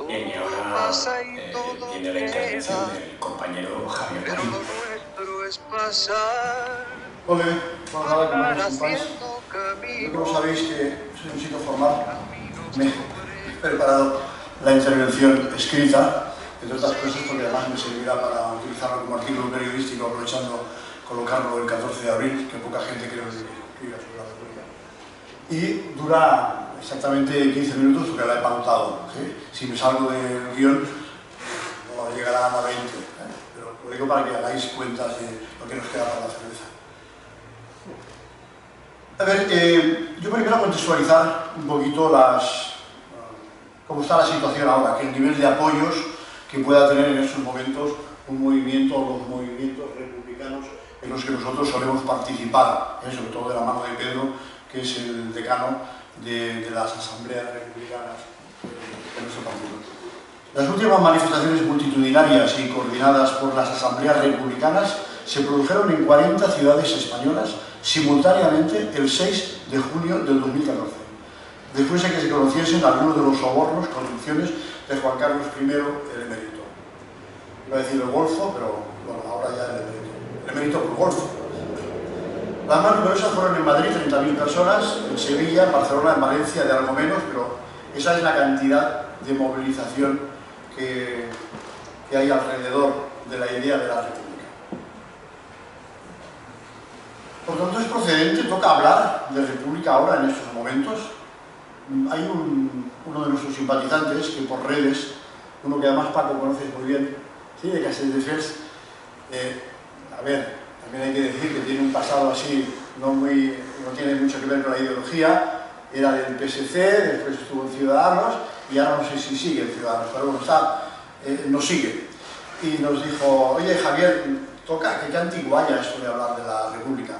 Bien, y ahora viene la intervención del compañero Javier Marín. Hola, buenas tardes, compañeros. Yo, como sabéis, que soy un chico formal, me he preparado la intervención escrita, entre otras cosas porque además me servirá para utilizarlo como artículo periodístico, aprovechando colocarlo el 14 de abril, que poca gente creo que iba sobre la República. Y dura exactamente 15 minutos porque la he pautado, ¿sí? Si me salgo del guión, no llegará a 20, pero lo digo para que hagáis cuentas de lo que nos queda para la cerveza. A ver, yo primero contextualizar un poquito cómo está la situación ahora, que el nivel de apoyos que pueda tener en estos momentos un movimiento o los movimientos republicanos en los que nosotros solemos participar, sobre todo de la mano de Pedro, que es el decano de las asambleas republicanas de nuestro partido. Las últimas manifestaciones multitudinarias y coordinadas por las asambleas republicanas se produjeron en 40 ciudades españolas simultáneamente el 6 de junio del 2014, después de que se conociesen algunos de los sobornos, corrupciones de Juan Carlos I el Emérito. Iba a decir el Golfo, pero bueno, ahora ya el Emérito. El Emérito por Golfo. Las más numerosas fueron en Madrid, 30.000 personas, en Sevilla, en Barcelona, en Valencia, de algo menos, pero esa es la cantidad de movilización que hay alrededor de la idea de la República. Por tanto, es procedente, toca hablar de República ahora, en estos momentos. Hay uno de nuestros simpatizantes que por redes, uno que además Paco conoces muy bien, ¿sí? De Castelldefels, a ver, también hay que decir que tiene un pasado así, no tiene mucho que ver con la ideología, era del PSC, después estuvo en Ciudadanos, y ahora no sé si sigue en Ciudadanos, pero bueno, nos sigue. Y nos dijo, oye Javier, toca, que qué antiguo haya esto de hablar de la República.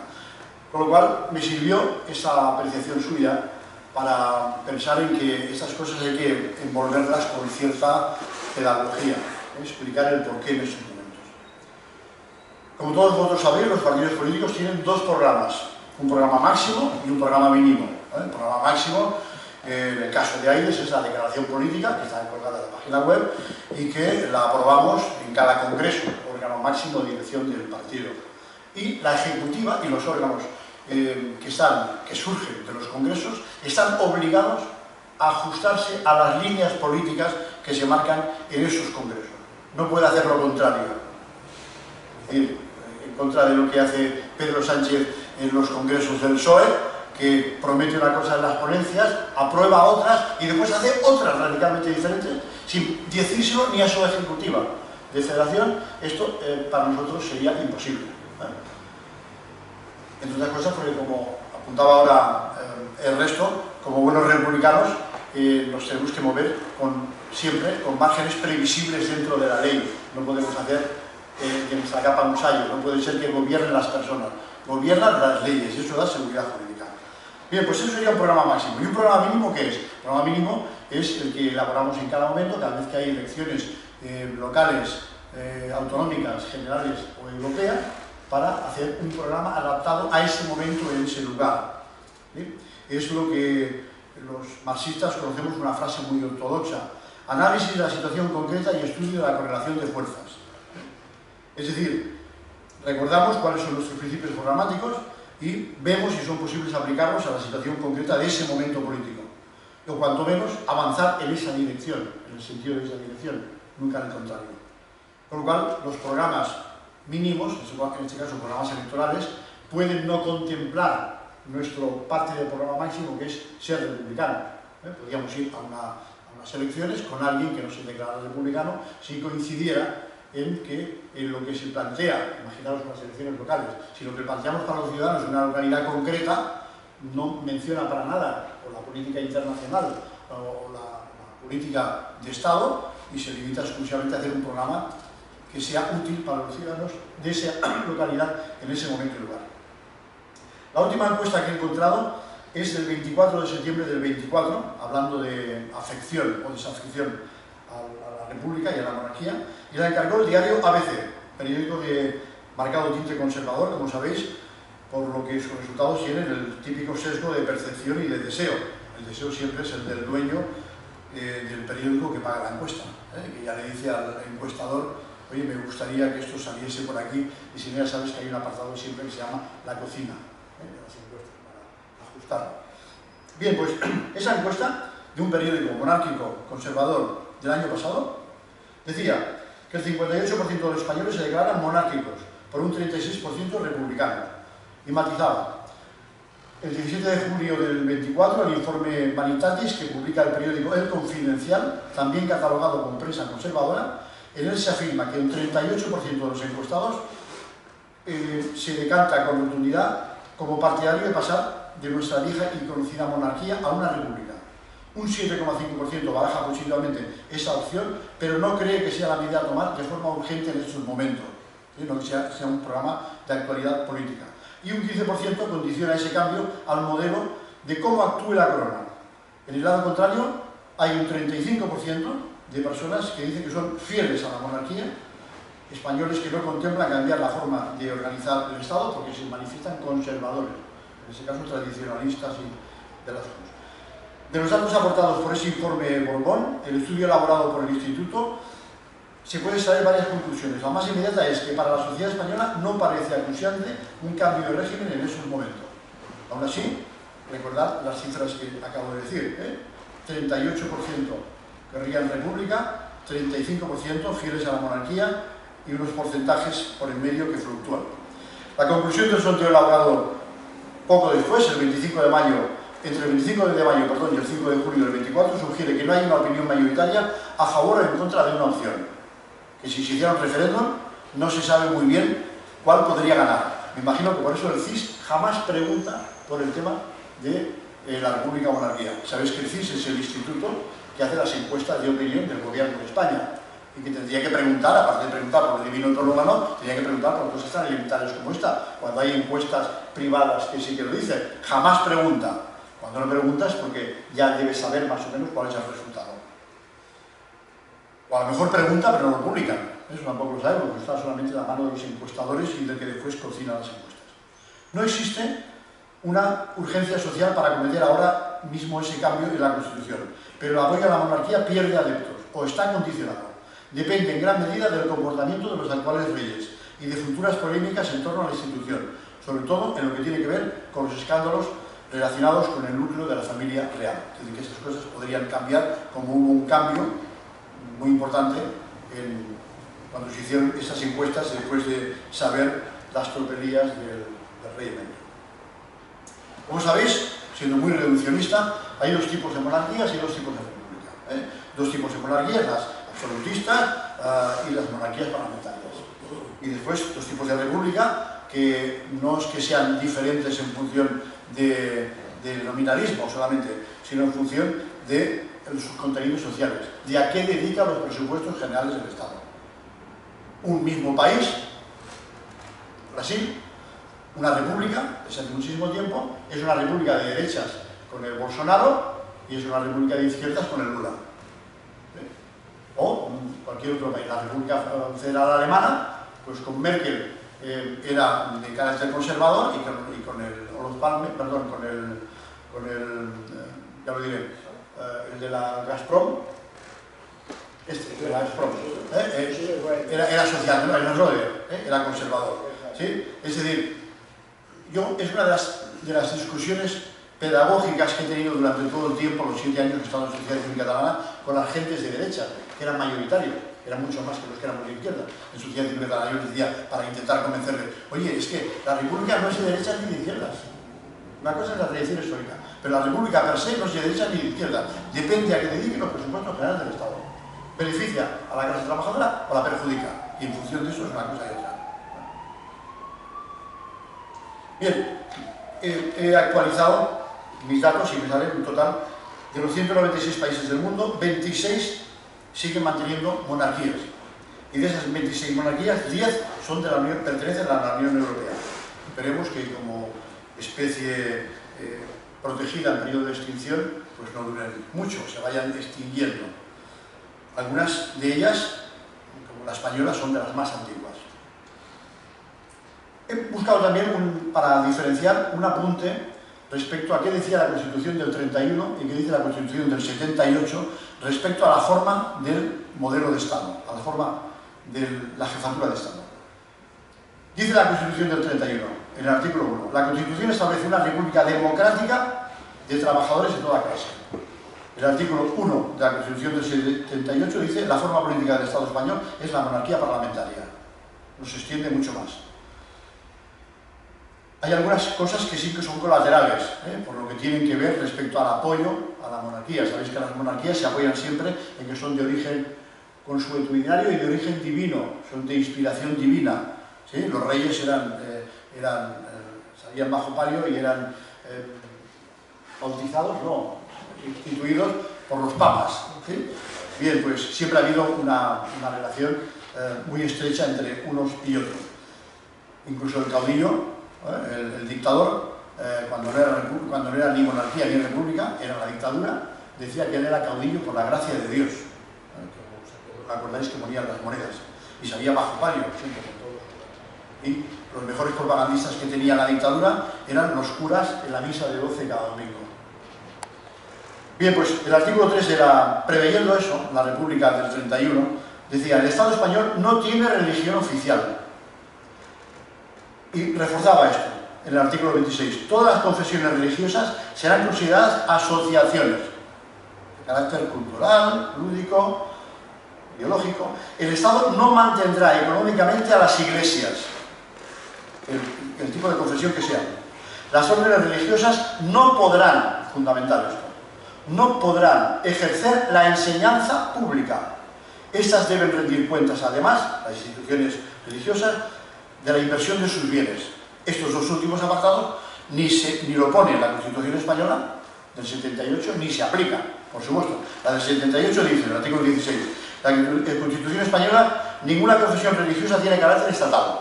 Con lo cual me sirvió esa apreciación suya para pensar en que estas cosas hay que envolverlas con cierta pedagogía, explicar el porqué en estos momentos. Como todos vosotros sabéis, los partidos políticos tienen dos programas, un programa máximo y un programa mínimo. El programa máximo, en el caso de AIDES, es la declaración política, que está colgada en la página web, y que la aprobamos en cada congreso, órgano máximo de dirección del partido. Y la ejecutiva y los órganos que surgen de los congresos están obligados a ajustarse a las líneas políticas que se marcan en esos congresos. No puede hacer lo contrario. Es decir, en contra de lo que hace Pedro Sánchez en los congresos del PSOE, que promete una cosa en las ponencias, aprueba otras y después hace otras radicalmente diferentes, sin decírselo ni a su ejecutiva de federación. Esto para nosotros sería imposible. Entre otras cosas, porque como apuntaba ahora el resto, como buenos republicanos, nos tenemos que mover siempre con márgenes previsibles dentro de la ley. No podemos hacer que nuestra capa un sallo, no puede ser que gobiernen las personas, gobiernan las leyes, y eso da seguridad jurídica. Bien, pues eso sería un programa máximo. ¿Y un programa mínimo qué es? El programa mínimo es el que elaboramos en cada momento, cada vez que hay elecciones locales, autonómicas, generales o europeas, para hacer un programa adaptado a ese momento en ese lugar. ¿Sí? Es lo que los marxistas conocemos una frase muy ortodoxa: análisis de la situación concreta y estudio de la correlación de fuerzas. Es decir, recordamos cuáles son nuestros principios programáticos y vemos si son posibles aplicarlos a la situación concreta de ese momento político. O cuanto menos avanzar en esa dirección, en el sentido de esa dirección, nunca en el contrario. Con lo cual, los programas mínimos, en este caso programas electorales, pueden no contemplar nuestro parte del programa máximo, que es ser republicano. Podríamos ir a unas elecciones con alguien que no se declara republicano si coincidiera en lo que se plantea, imaginaros unas elecciones locales, si lo que planteamos para los ciudadanos en una localidad concreta no menciona para nada o la política internacional o la política de Estado, y se limita exclusivamente a hacer un programa que sea útil para los ciudadanos de esa localidad en ese momento y lugar. La última encuesta que he encontrado es del 24 de septiembre del 24, hablando de afección o desafección a la República y a la monarquía, y la encargó el diario ABC, periódico de marcado tinte conservador, como sabéis, por lo que sus resultados tienen el típico sesgo de percepción y de deseo. El deseo siempre es el del dueño del periódico que paga la encuesta, que ya le dice al encuestador: oye, me gustaría que esto saliese por aquí, y si no, ya sabes que hay un apartado siempre que se llama la cocina, de las encuestas, para ajustarlo. Bien, pues esa encuesta de un periódico monárquico conservador del año pasado decía que el 58% de los españoles se declaran monárquicos, por un 36% republicano, y matizaba: el 17 de julio del 24, el informe Vanitatis, que publica el periódico El Confidencial, también catalogado como prensa conservadora, en él se afirma que un 38% de los encuestados se decanta con rotundidad como partidario de pasar de nuestra vieja y conocida monarquía a una república. Un 7,5% baraja positivamente esa opción, pero no cree que sea la medida a tomar de forma urgente en estos momentos, no que sea un programa de actualidad política. Y un 15% condiciona ese cambio al modelo de cómo actúe la corona. En el lado contrario, hay un 35% de personas que dicen que son fieles a la monarquía, españoles que no contemplan cambiar la forma de organizar el Estado porque se manifiestan conservadores, en ese caso tradicionalistas y de las cosas. De los datos aportados por ese informe Borbón, el estudio elaborado por el Instituto, se pueden extraer varias conclusiones. La más inmediata es que para la sociedad española no parece acuciante un cambio de régimen en esos momentos. Aún así, recordad las cifras que acabo de decir, 38% querrían república, 35% fieles a la monarquía y unos porcentajes por en medio que fluctúan. La conclusión del sondeo elaborado poco después, el 25 de mayo, entre el 25 de mayo y el 5 de julio del 24, sugiere que no hay una opinión mayoritaria a favor o en contra de una opción. Que si se hiciera un referéndum, no se sabe muy bien cuál podría ganar. Me imagino que por eso el CIS jamás pregunta por el tema de la República o Monarquía. Sabéis que el CIS es el instituto que hace las encuestas de opinión del gobierno de España y que tendría que preguntar, aparte de preguntar por el divino trono, tendría que preguntar por cosas tan elementales como esta. Cuando hay encuestas privadas que sí que lo dicen, jamás pregunta. Cuando no preguntas, porque ya debes saber más o menos cuál es el resultado. O a lo mejor pregunta, pero no lo publican. Eso tampoco lo sabemos, porque está solamente en la mano de los encuestadores y del que después cocina las encuestas. No existe una urgencia social para cometer ahora mismo ese cambio en la Constitución, pero el apoyo a la monarquía pierde adeptos, o está condicionado. Depende en gran medida del comportamiento de los actuales reyes y de futuras polémicas en torno a la institución, sobre todo en lo que tiene que ver con los escándalos relacionados con el núcleo de la familia real. Es decir, que estas cosas podrían cambiar, como hubo un cambio muy importante cuando se hicieron estas encuestas después de saber las tropelías del rey emérito. Como sabéis, siendo muy reduccionista, hay dos tipos de monarquías y dos tipos de república. Dos tipos de monarquías, las absolutistas y las monarquías parlamentarias. Y después dos tipos de república que no es que sean diferentes en función del nominalismo solamente, sino en función de sus contenidos sociales, de a qué dedica los presupuestos generales del Estado. Un mismo país, Brasil, una república, desde hace muchísimo tiempo, es una república de derechas con el Bolsonaro y es una república de izquierdas con el Lula. O cualquier otro país, la República Federal Alemana, pues con Merkel era de carácter conservador y con el Olof Palme, perdón, con el ya lo diré, el de la Gazprom, de la Gazprom, era social, no, era conservador, ¿sí? Es decir, es una de las discusiones pedagógicas que he tenido durante todo el tiempo, los 7 años que he estado en la sociedad civil catalana, con las gentes de derecha, que eran mayoritarios, eran mucho más que los que éramos de izquierda. En su sociedad civil catalana yo les decía, para intentar convencerles, oye, es que la república no es de derechas ni de izquierdas. Una cosa es la tradición histórica, pero la república per se no es de derecha ni de izquierda. Depende a qué dediquen los presupuestos generales del Estado. ¿Beneficia a la clase trabajadora o la perjudica? Y en función de eso es una cosa y otra. Bien, he actualizado mis datos y me salen un total de los 196 países del mundo, 26 siguen manteniendo monarquías. Y de esas 26 monarquías, 10 son pertenecen a la Unión Europea. Esperemos que como especie protegida en periodo de extinción, pues no duren mucho, se vayan extinguiendo. Algunas de ellas, como la española, son de las más antiguas. He buscado también, para diferenciar, un apunte respecto a qué decía la Constitución del 31 y qué dice la Constitución del 78 respecto a la forma del modelo de Estado, a la forma de la jefatura de Estado. Dice la Constitución del 31, en el artículo 1, la Constitución establece una república democrática de trabajadores de toda clase. El artículo 1 de la Constitución del 78 dice la forma política del Estado español es la monarquía parlamentaria. Nos extiende mucho más. Hay algunas cosas que sí que son colaterales, por lo que tienen que ver respecto al apoyo a la monarquía. Sabéis que las monarquías se apoyan siempre en que son de origen consuetudinario y de origen divino, son de inspiración divina. ¿Sí? Los reyes salían bajo palio y eran bautizados, no, instituidos por los papas. ¿Sí? Bien, pues siempre ha habido una relación muy estrecha entre unos y otros. Incluso el caudillo, el dictador, cuando no era ni monarquía ni república, era la dictadura, decía que él era caudillo por la gracia de Dios. Acordáis que morían las monedas y salía bajo palio siempre con todo. Y los mejores propagandistas que tenía la dictadura eran los curas en la misa de 12 cada domingo. Bien, pues el artículo 3 era, preveyendo eso, la República del 31, decía, el Estado español no tiene religión oficial. Y reforzaba esto, en el artículo 26, todas las confesiones religiosas serán consideradas asociaciones de carácter cultural, lúdico, ideológico. El Estado no mantendrá económicamente a las iglesias, el tipo de confesión que sea. Las órdenes religiosas no podrán, fundamental esto, no podrán ejercer la enseñanza pública. Estas deben rendir cuentas, además, las instituciones religiosas, de la inversión de sus bienes. Estos dos últimos apartados ni lo pone la Constitución española del 78, ni se aplica, por supuesto. La del 78 dice, en el artículo 16, la Constitución española, ninguna confesión religiosa tiene carácter estatal.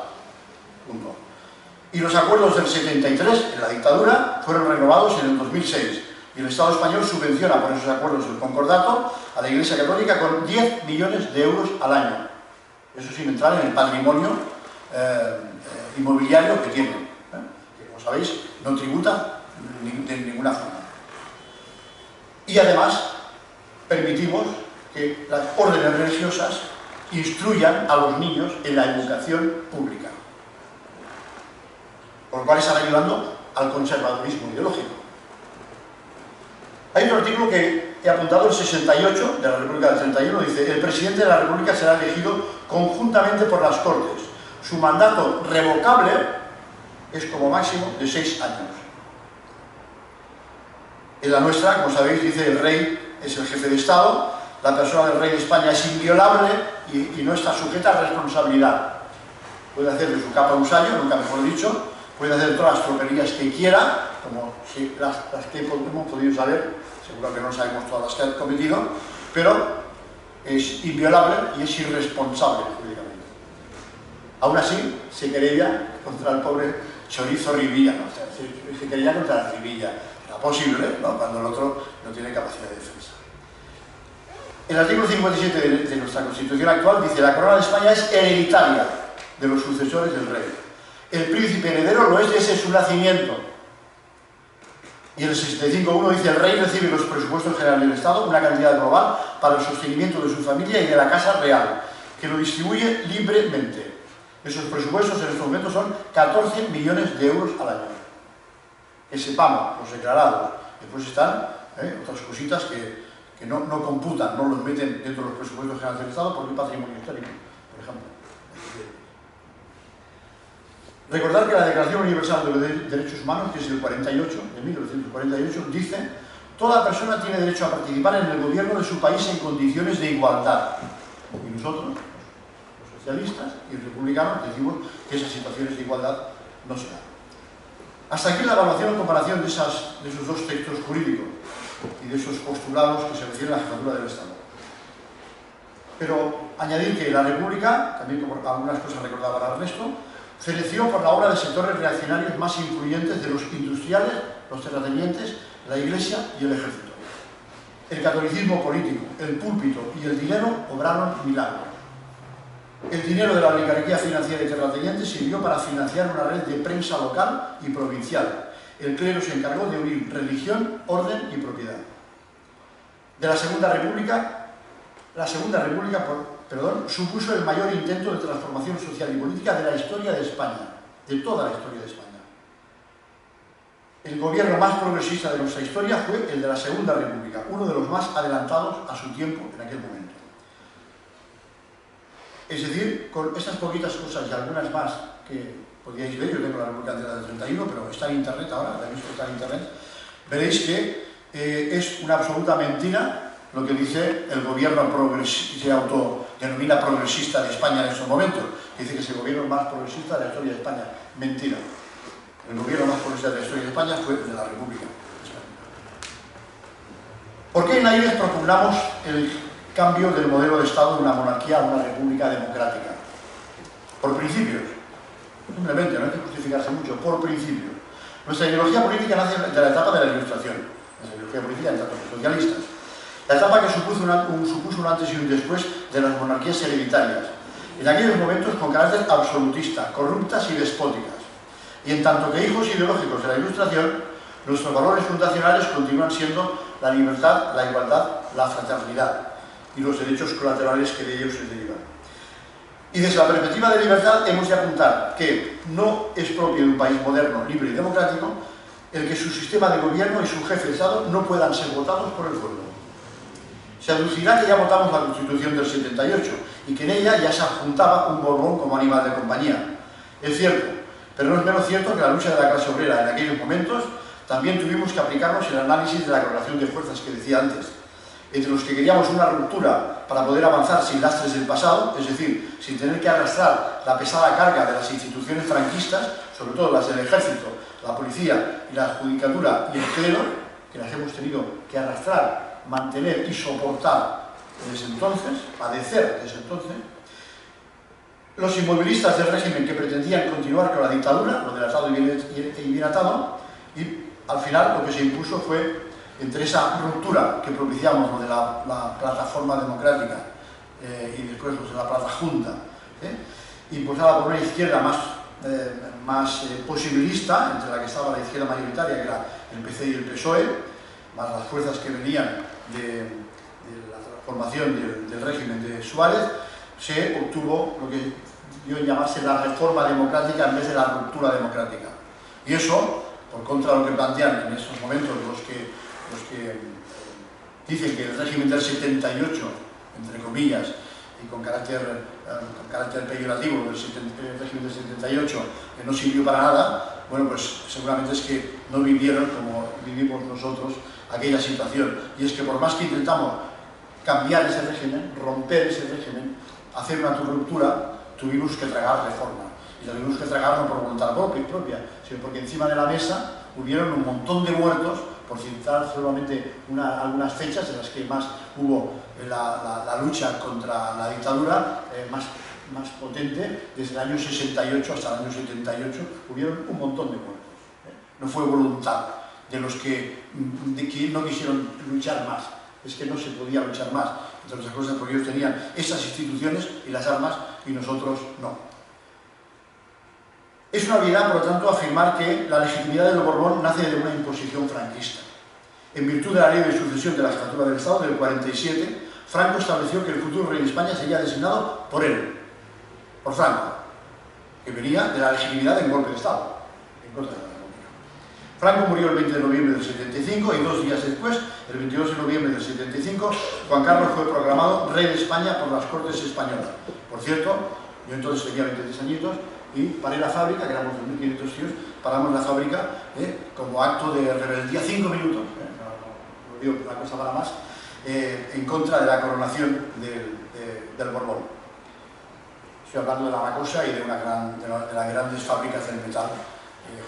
Punto. Y los acuerdos del 73, en la dictadura, fueron renovados en el 2006. Y el Estado español subvenciona por esos acuerdos del concordato a la Iglesia Católica con 10 millones de euros al año. Eso sin entrar en el patrimonio inmobiliario que tienen, que como sabéis no tributa de ninguna forma. Y además permitimos que las órdenes religiosas instruyan a los niños en la educación pública, por lo cual están ayudando al conservadurismo ideológico. Hay otro artículo que he apuntado, el 68 de la República del 31, dice: el presidente de la República será elegido conjuntamente por las Cortes. Su mandato revocable es como máximo de 6 años. En la nuestra, como sabéis, dice el rey es el jefe de Estado, la persona del rey de España es inviolable y no está sujeta a responsabilidad. Puede hacer de su capa un sayo, nunca mejor dicho, puede hacer todas las tropelías que quiera, como si las que hemos podido saber, seguro que no sabemos todas las que ha cometido, pero es inviolable y es irresponsable jurídicamente. Aún así, se querella contra el pobre chorizo Rivilla, ¿no? O sea, se querella contra la Rivilla. Era posible, ¿no? Cuando el otro no tiene capacidad de defensa. El artículo 57 de nuestra Constitución actual dice: la corona de España es hereditaria de los sucesores del rey. El príncipe heredero lo es desde su nacimiento. Y en el 65.1 dice: el rey recibe los presupuestos generales del Estado, una cantidad global para el sostenimiento de su familia y de la Casa Real, que lo distribuye libremente. Esos presupuestos en estos momentos son 14 millones de euros al año. Que sepamos, los declarados. Después están otras cositas que no computan, no los meten dentro de los presupuestos generales del Estado porque es patrimonio histórico, por ejemplo. Recordar que la Declaración Universal de los Derechos Humanos, que es del 48, de 1948, dice: toda persona tiene derecho a participar en el gobierno de su país en condiciones de igualdad. Y nosotros, los socialistas y republicanos, decimos que esas situaciones de igualdad no se dan. Hasta aquí la evaluación en comparación de esos dos textos jurídicos y de esos postulados que se refieren a la jefatura del Estado. Pero añadir que la República, también como algunas cosas recordaba Ernesto, se eligió por la obra de sectores reaccionarios más influyentes de los industriales, los terratenientes, la Iglesia y el Ejército. El catolicismo político, el púlpito y el dinero obraron milagros. El dinero de la oligarquía financiera y terrateniente sirvió para financiar una red de prensa local y provincial. El clero se encargó de unir religión, orden y propiedad. de la Segunda República, supuso el mayor intento de transformación social y política de la historia de España, de toda la historia de España. El gobierno más progresista de nuestra historia fue el de la Segunda República, uno de los más adelantados a su tiempo en aquel momento. Es decir, con estas poquitas cosas y algunas más que podríais ver, yo tengo la República entera del 31, pero está en internet ahora, la he visto que está en internet, veréis que es una absoluta mentira lo que dice el gobierno se autodenomina progresista de España en estos momentos. Dice que es el gobierno más progresista de la historia de España. Mentira. El gobierno más progresista de la historia de España fue el de la República. ¿Por qué en Aires propugnamos el cambio del modelo de Estado de una monarquía a una república democrática? Por principios. Simplemente, no hay que justificarse mucho, por principios. Nuestra ideología política nace de la etapa de la Ilustración, la ideología política de los socialistas, la etapa que supuso un antes y un después de las monarquías hereditarias, en aquellos momentos con carácter absolutista, corruptas y despóticas. Y en tanto que hijos ideológicos de la Ilustración, nuestros valores fundacionales continúan siendo la libertad, la igualdad, la fraternidad y los derechos colaterales que de ellos se derivan. Y desde la perspectiva de libertad hemos de apuntar que no es propio de un país moderno, libre y democrático el que su sistema de gobierno y su jefe de Estado no puedan ser votados por el pueblo. Se aducirá que ya votamos la Constitución del 78 y que en ella ya se adjuntaba un Borbón como animal de compañía. Es cierto, pero no es menos cierto que la lucha de la clase obrera en aquellos momentos también tuvimos que aplicarnos el análisis de la correlación de fuerzas que decía antes, entre los que queríamos una ruptura para poder avanzar sin lastres del pasado, es decir, sin tener que arrastrar la pesada carga de las instituciones franquistas, sobre todo las del ejército, la policía y la judicatura y el clero, que las hemos tenido que arrastrar, mantener y soportar desde entonces, padecer desde entonces. Los inmovilistas del régimen que pretendían continuar con la dictadura, lo del atado y bien atado, y al final lo que se impuso fue, entre esa ruptura que propiciamos, lo de la plataforma democrática y después los de la plata junta, impulsada por una izquierda más posibilista, entre la que estaba la izquierda mayoritaria, que era el PC y el PSOE, más las fuerzas que venían de la transformación del régimen de Suárez, se obtuvo lo que yo llamarse la reforma democrática en vez de la ruptura democrática. Y eso, por contra de lo que plantean en estos momentos los que dicen que el régimen del 78, entre comillas, y con carácter peyorativo, el régimen del 78, que no sirvió para nada, bueno, pues seguramente es que no vivieron como vivimos nosotros aquella situación. Y es que por más que intentamos cambiar ese régimen, romper ese régimen, hacer una ruptura, tuvimos que tragar reforma. Y la tuvimos que tragar no por voluntad propia, sino porque encima de la mesa hubieron un montón de muertos, por citar solamente algunas fechas en las que más hubo la lucha contra la dictadura, más potente, desde el año 68 hasta el año 78, hubieron un montón de muertos. No fue voluntad de los que no quisieron luchar más, es que no se podía luchar más, entre otras cosas porque ellos tenían esas instituciones y las armas y nosotros no. Es una obviedad, por lo tanto, afirmar que la legitimidad del Borbón nace de una imposición franquista. En virtud de la ley de sucesión de la Jefatura del Estado del 47, Franco estableció que el futuro rey de España sería designado por él, por Franco, que venía de la legitimidad del golpe de Estado, en contra de la República. Franco murió el 20 de noviembre del 75 y 2 días después, el 22 de noviembre del 75, Juan Carlos fue proclamado rey de España por las Cortes Españolas. Por cierto, yo entonces tenía 23 añitos, y paré la fábrica, que éramos 2.500 tíos, paramos la fábrica como acto de rebeldía, 5 minutos, no digo que la cosa para más, en contra de la coronación del Borbón. Estoy hablando de la Macosa y de las grandes fábricas del metal,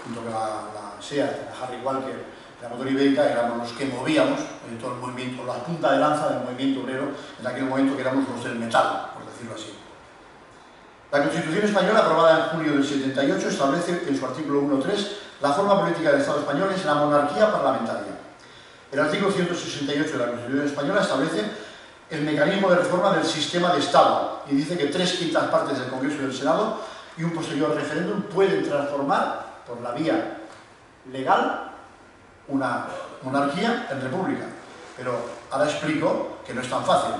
junto con la SEAT, la Harry Walker, la Motor Ibérica, éramos los que movíamos todo el movimiento, la punta de lanza del movimiento obrero, en aquel momento que éramos los del metal, por decirlo así. La Constitución Española, aprobada en julio del 78, establece en su artículo 1.3 la forma política del Estado español es la monarquía parlamentaria. El artículo 168 de la Constitución Española establece el mecanismo de reforma del sistema de Estado y dice que 3/5 partes del Congreso y del Senado y un posterior referéndum pueden transformar por la vía legal una monarquía en república. pero ahora explico que no es tan fácil.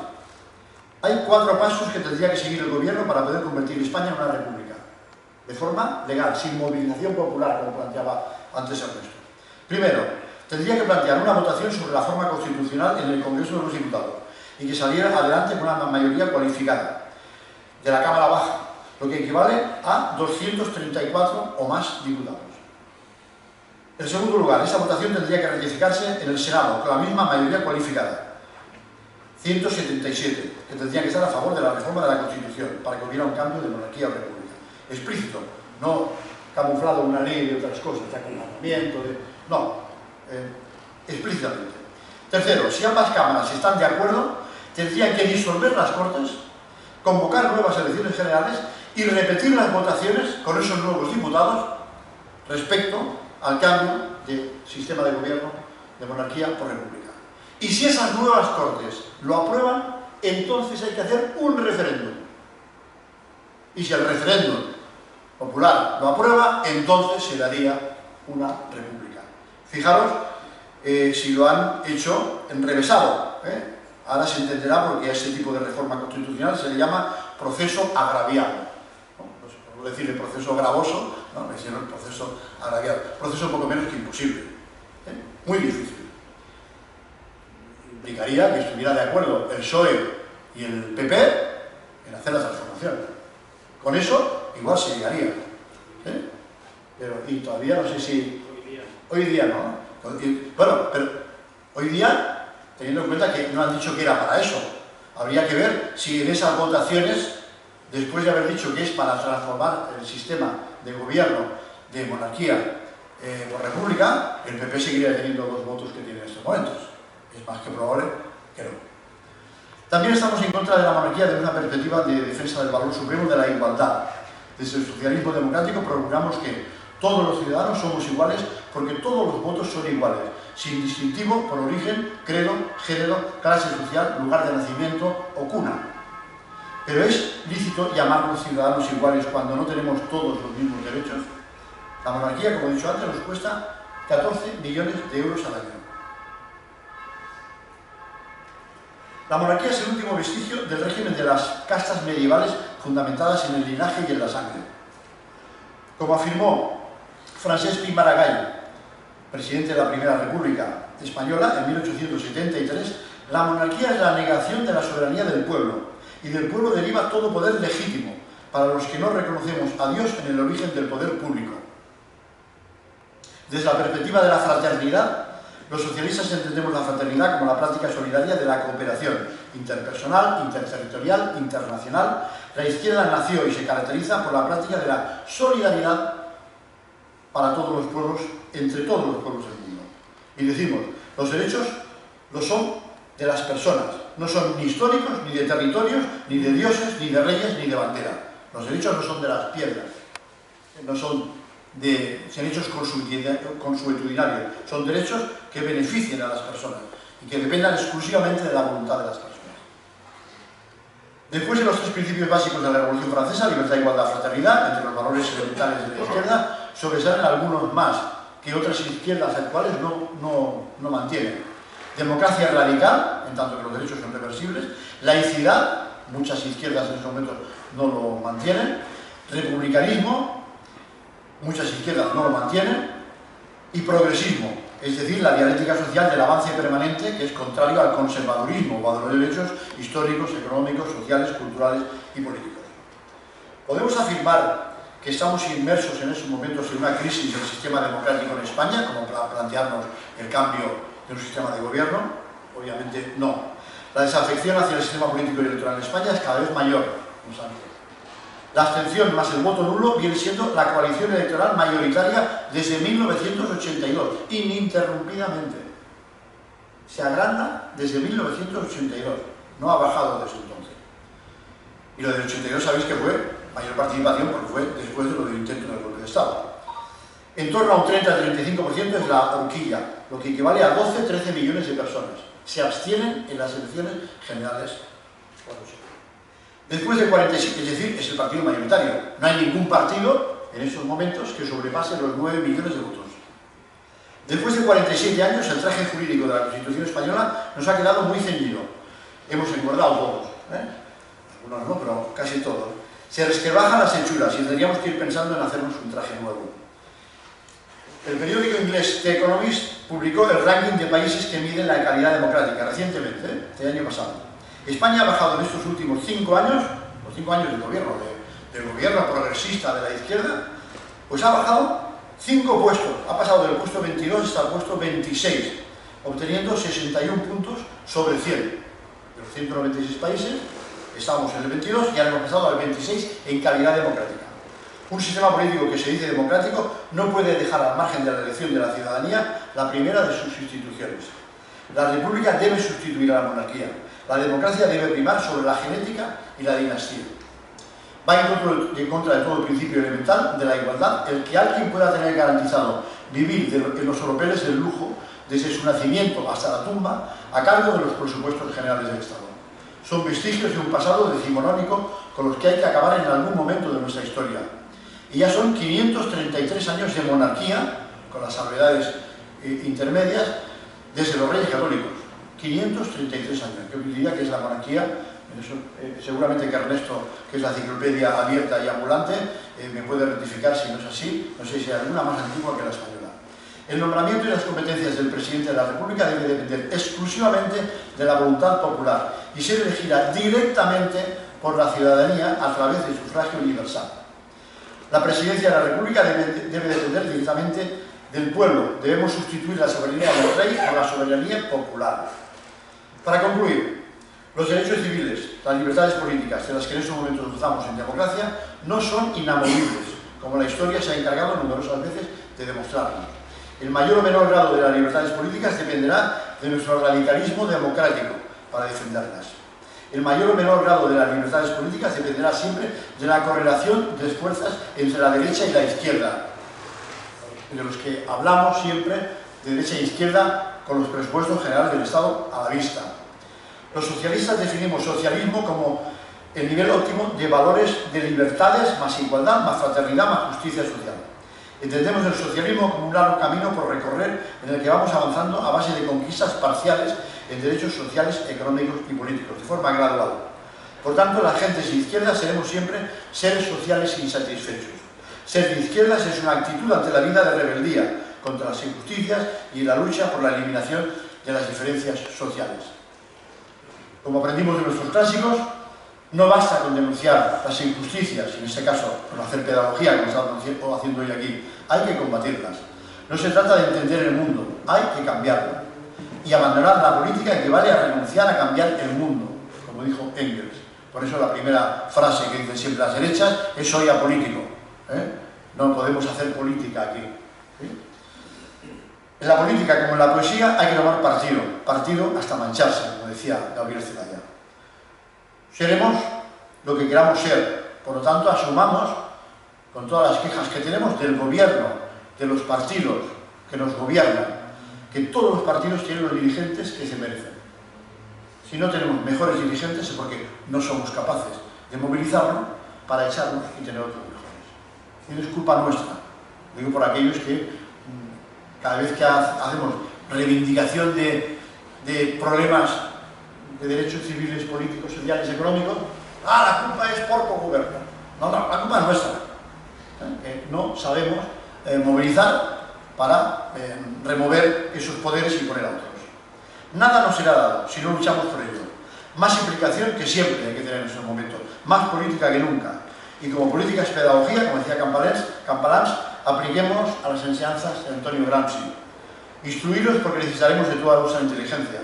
Hay 4 pasos que tendría que seguir el gobierno para poder convertir España en una república, de forma legal, sin movilización popular, como planteaba antes Ernesto. Primero, tendría que plantear una votación sobre la forma constitucional en el Congreso de los Diputados y que saliera adelante con una mayoría cualificada de la Cámara Baja, lo que equivale a 234 o más diputados. En segundo lugar, esa votación tendría que ratificarse en el Senado con la misma mayoría cualificada, 177, que tendría que estar a favor de la reforma de la Constitución para que hubiera un cambio de monarquía o república. Explícito, no camuflado en una ley de otras cosas, de acompañamiento, no, explícitamente. Tercero, si ambas cámaras están de acuerdo, tendrían que disolver las Cortes, convocar nuevas elecciones generales y repetir las votaciones con esos nuevos diputados respecto al cambio de sistema de gobierno de monarquía por república. Y si esas nuevas Cortes lo aprueban, entonces hay que hacer un referéndum. Y si el referéndum popular lo aprueba, entonces se daría una república. Fijaros si lo han hecho enrevesado. Ahora se entenderá porque a ese tipo de reforma constitucional se le llama proceso agraviado. No se puede decir el proceso gravoso, ¿no? Es decir, el proceso agraviado. Proceso poco menos que imposible. Muy difícil. Implicaría que estuviera de acuerdo el PSOE y el PP en hacer la transformación. Con eso igual se llegaría. Y todavía no sé si... Hoy día no. Bueno, pero hoy día, teniendo en cuenta que no han dicho que era para eso, habría que ver si en esas votaciones, después de haber dicho que es para transformar el sistema de gobierno de monarquía por república, el PP seguiría teniendo los votos que tiene en estos momentos. Es más que probable que no. También estamos en contra de la monarquía desde una perspectiva de defensa del valor supremo de la igualdad. Desde el socialismo democrático procuramos que todos los ciudadanos somos iguales porque todos los votos son iguales, sin distintivo por origen, credo, género, clase social, lugar de nacimiento o cuna. Pero ¿es lícito llamarnos ciudadanos iguales cuando no tenemos todos los mismos derechos? La monarquía, como he dicho antes, nos cuesta 14 millones de euros al año. La monarquía es el último vestigio del régimen de las castas medievales fundamentadas en el linaje y en la sangre. Como afirmó Francesc Pi Maragall, presidente de la Primera República Española, en 1873, la monarquía es la negación de la soberanía del pueblo, y del pueblo deriva todo poder legítimo, para los que no reconocemos a Dios en el origen del poder público. Desde la perspectiva de la fraternidad, los socialistas entendemos la fraternidad como la práctica solidaria de la cooperación interpersonal, interterritorial, internacional. La izquierda nació y se caracteriza por la práctica de la solidaridad para todos los pueblos, entre todos los pueblos del mundo. Y decimos, los derechos lo son de las personas, no son ni históricos, ni de territorios, ni de dioses, ni de reyes, ni de bandera. Los derechos no son de las piedras, no son derechos consuetudinarios, son derechos que beneficien a las personas y que dependan exclusivamente de la voluntad de las personas. Después de los 3 principios básicos de la Revolución Francesa, libertad, igualdad, fraternidad, entre los valores elementales de la izquierda, sobresalen algunos más que otras izquierdas actuales no mantienen. Democracia radical, en tanto que los derechos son reversibles, laicidad, muchas izquierdas en estos momentos no lo mantienen, republicanismo, muchas izquierdas no lo mantienen, y progresismo, es decir, la dialéctica social del avance permanente que es contrario al conservadurismo o a los derechos históricos, económicos, sociales, culturales y políticos. Podemos afirmar que estamos inmersos en estos momentos en una crisis del sistema democrático en España, como para plantearnos el cambio de un sistema de gobierno. Obviamente no. La desafección hacia el sistema político y electoral en España es cada vez mayor, como saben. La abstención más el voto nulo viene siendo la coalición electoral mayoritaria desde 1982, ininterrumpidamente. Se agranda desde 1982, no ha bajado desde entonces. Y lo del 82 sabéis que fue mayor participación porque fue después de lo del intento del golpe de Estado. En torno a un 30-35% es la horquilla, lo que equivale a 12-13 millones de personas. Se abstienen en las elecciones generales. Después de 47, es decir, es el partido mayoritario. No hay ningún partido en esos momentos que sobrepase los 9 millones de votos. Después de 47 años, el traje jurídico de la Constitución española nos ha quedado muy ceñido. Hemos engordado todos, algunos no, pero casi todos. Se resquebrajan las hechuras y tendríamos que ir pensando en hacernos un traje nuevo. El periódico inglés The Economist publicó el ranking de países que miden la calidad democrática recientemente, el año pasado. España ha bajado en estos últimos 5 años, los 5 años del gobierno progresista de la izquierda, pues ha bajado 5 puestos, ha pasado del puesto 22 hasta el puesto 26, obteniendo 61 puntos sobre 100. De los 196 países, estábamos en el 22 y ahora hemos pasado al 26 en calidad democrática. Un sistema político que se dice democrático no puede dejar al margen de la elección de la ciudadanía la primera de sus instituciones. La república debe sustituir a la monarquía. La democracia debe primar sobre la genética y la dinastía. Va en contra de todo el principio elemental de la igualdad el que alguien pueda tener garantizado vivir en los oropeles del lujo desde su nacimiento hasta la tumba a cargo de los presupuestos generales del Estado. Son vestigios de un pasado decimonónico con los que hay que acabar en algún momento de nuestra historia. Y ya son 533 años de monarquía, con las salvedades intermedias, desde los Reyes Católicos. 533 años, que diría que es la monarquía. Eso, seguramente que Ernesto, que es la enciclopedia abierta y ambulante, me puede rectificar si no es así. No sé si hay alguna más antigua que la española. El nombramiento y las competencias del presidente de la República debe depender exclusivamente de la voluntad popular y ser elegida directamente por la ciudadanía a través del sufragio universal. La presidencia de la República debe depender directamente del pueblo. Debemos sustituir la soberanía del rey por la soberanía popular. Para concluir, los derechos civiles, las libertades políticas, de las que en estos momentos gozamos en democracia, no son inamovibles, como la historia se ha encargado numerosas veces de demostrarnos. El mayor o menor grado de las libertades políticas dependerá de nuestro radicalismo democrático para defenderlas. El mayor o menor grado de las libertades políticas dependerá siempre de la correlación de fuerzas entre la derecha y la izquierda, de los que hablamos siempre de derecha e izquierda con los presupuestos generales del Estado a la vista. Los socialistas definimos socialismo como el nivel óptimo de valores de libertades, más igualdad, más fraternidad, más justicia social. Entendemos el socialismo como un largo camino por recorrer en el que vamos avanzando a base de conquistas parciales en derechos sociales, económicos y políticos, de forma gradual. Por tanto, las gentes de izquierdas seremos siempre seres sociales insatisfechos. Ser de izquierdas es una actitud ante la vida de rebeldía contra las injusticias y la lucha por la eliminación de las diferencias sociales. Como aprendimos de nuestros clásicos, no basta con denunciar las injusticias, en este caso con hacer pedagogía, como estamos haciendo hoy aquí, hay que combatirlas. No se trata de entender el mundo, hay que cambiarlo. Y abandonar la política equivale a renunciar a cambiar el mundo, como dijo Engels. Por eso la primera frase que dicen siempre las derechas es soy apolítico. No podemos hacer política aquí. En la política, como en la poesía, hay que tomar partido hasta mancharse, como decía Gabriel Zelaya. Seremos lo que queramos ser, por lo tanto asumamos, con todas las quejas que tenemos del gobierno, de los partidos que nos gobiernan, que todos los partidos tienen los dirigentes que se merecen. Si no tenemos mejores dirigentes es porque no somos capaces de movilizarnos para echarnos y tener otros mejores. Y no es culpa nuestra, lo digo por aquellos que cada vez que hacemos reivindicación de problemas de derechos civiles, políticos, sociales, económicos, la culpa es por gobierno. No, la culpa es nuestra. No sabemos movilizar para remover esos poderes y poner a otros. Nada nos será dado si no luchamos por ello. Más implicación que siempre hay que tener en estos momentos, más política que nunca. Y como política es pedagogía, como decía Campalans, apliquemos a las enseñanzas de Antonio Gramsci. Instruiros porque necesitaremos de toda vuestra inteligencia.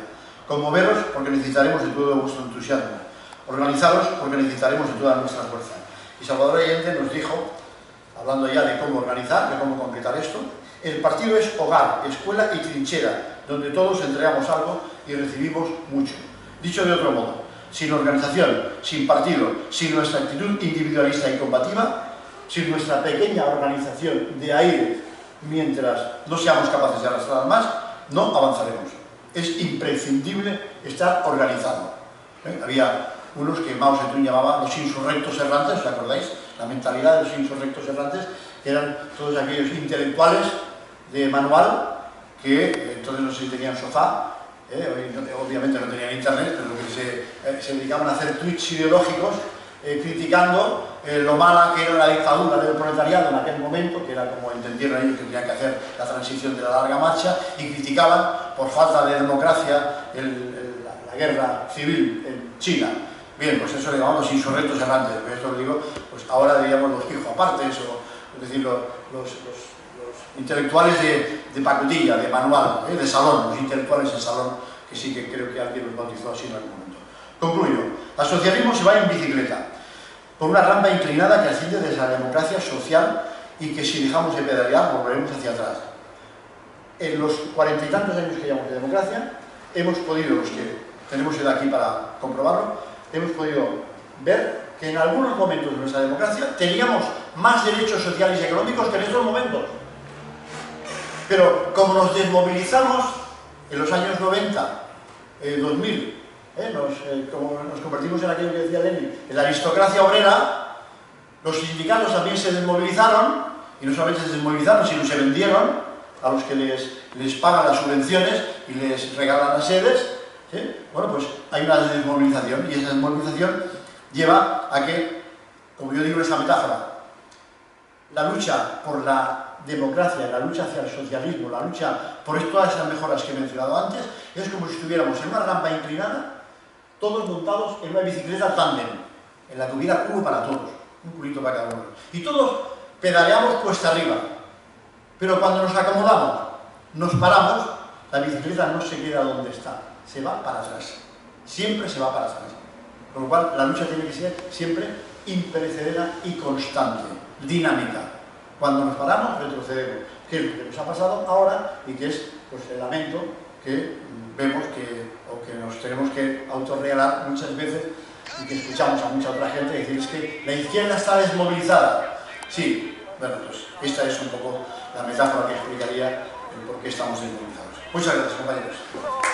Conmoveros porque necesitaremos de todo vuestro entusiasmo. Organizaros porque necesitaremos de toda nuestra fuerza. Y Salvador Allende nos dijo, hablando ya de cómo organizar, de cómo completar esto, el partido es hogar, escuela y trinchera, donde todos entregamos algo y recibimos mucho. Dicho de otro modo, sin organización, sin partido, sin nuestra actitud individualista y combativa, sin nuestra pequeña organización de aire, mientras no seamos capaces de arrastrar más, no avanzaremos. Es imprescindible estar organizado. Había unos que Mao Zedong llamaba los insurrectos errantes, ¿os acordáis? La mentalidad de los insurrectos errantes, que eran todos aquellos intelectuales de manual que entonces no sé si tenían sofá, obviamente no tenían internet, pero que se dedicaban a hacer tweets ideológicos criticando lo mala que era la dictadura del proletariado en aquel momento, que era como entendieron ellos que tenían que hacer la transición de la larga marcha, y criticaban por falta de democracia la guerra civil en China. Bien, pues eso le llamamos insurrectos errantes, pues esto lo digo, pues ahora diríamos los pijoapartes, es decir, los intelectuales de pacotilla, de manual, de salón, los intelectuales en salón, que sí que creo que alguien los bautizó así en algún momento. Concluyo. El socialismo se va en bicicleta por una rampa inclinada que asciende desde la democracia social y que si dejamos de pedalear volveremos hacia atrás. En los 40 y tantos años que llevamos de democracia hemos podido, los que tenemos edad aquí para comprobarlo, hemos podido ver que en algunos momentos de nuestra democracia teníamos más derechos sociales y económicos que en estos momentos. Pero como nos desmovilizamos en los años 90, 2000, como nos convertimos en aquello que decía Lenin, en la aristocracia obrera, los sindicatos también se desmovilizaron, y no solamente se desmovilizaron, sino se vendieron a los que les pagan las subvenciones y les regalan las sedes. ¿Sí? Bueno, pues hay una desmovilización, y esa desmovilización lleva a que, como yo digo en esa metáfora, la lucha por la democracia, la lucha hacia el socialismo, la lucha por todas esas mejoras que he mencionado antes, es como si estuviéramos en una rampa inclinada, todos montados en una bicicleta tándem, en la que hubiera cubo para todos, un culito para cada uno. Y todos pedaleamos cuesta arriba, pero cuando nos acomodamos, nos paramos, la bicicleta no se queda donde está, se va para atrás, siempre se va para atrás. Con lo cual, la lucha tiene que ser siempre imperecedera y constante, dinámica. Cuando nos paramos, retrocedemos, que es lo que nos ha pasado ahora y que es pues, el lamento que vemos que nos tenemos que autorregalar muchas veces y que escuchamos a mucha otra gente decir es que la izquierda está desmovilizada. Sí, bueno, pues esta es un poco la metáfora que explicaría el por qué estamos desmovilizados. Muchas gracias, compañeros.